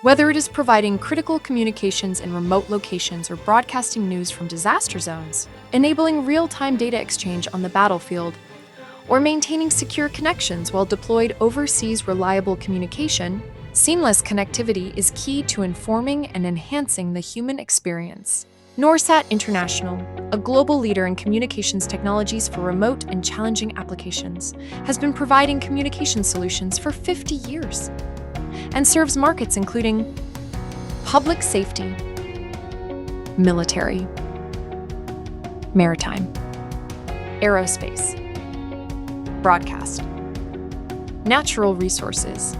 Whether it is providing critical communications in remote locations or broadcasting news from disaster zones, enabling real-time data exchange on the battlefield, or maintaining secure connections while deployed overseas, reliable communication, seamless connectivity is key to informing and enhancing the human experience. Norsat International, a global leader in communications technologies for remote and challenging applications, has been providing communication solutions for 50 years and serves markets including public safety, military, maritime, aerospace, broadcast, natural resources.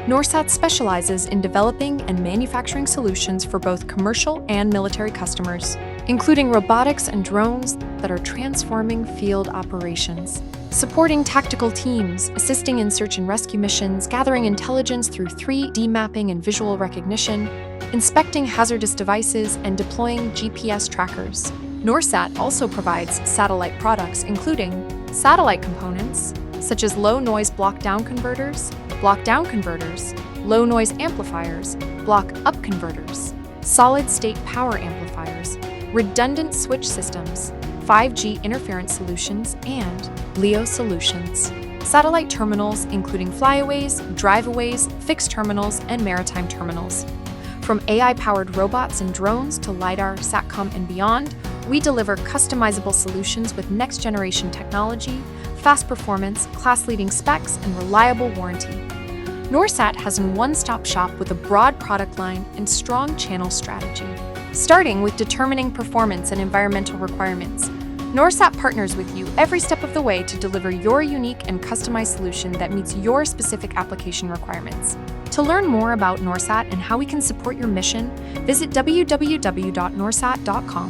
Norsat specializes in developing and manufacturing solutions for both commercial and military customers, including robotics and drones that are transforming field operations, supporting tactical teams, assisting in search and rescue missions, gathering intelligence through 3D mapping and visual recognition, inspecting hazardous devices, and deploying GPS trackers. Norsat also provides satellite products including satellite components, such as low-noise block-down converters, low-noise amplifiers, block-up converters, solid-state power amplifiers, redundant switch systems, 5G interference solutions, and LEO solutions. Satellite terminals including flyaways, driveaways, fixed terminals, and maritime terminals. From AI-powered robots and drones to LiDAR, SATCOM, and beyond, we deliver customizable solutions with next-generation technology, fast performance, class-leading specs, and reliable warranty. Norsat has a one-stop shop with a broad product line and strong channel strategy. Starting with determining performance and environmental requirements, Norsat partners with you every step of the way to deliver your unique and customized solution that meets your specific application requirements. To learn more about Norsat and how we can support your mission, visit www.norsat.com.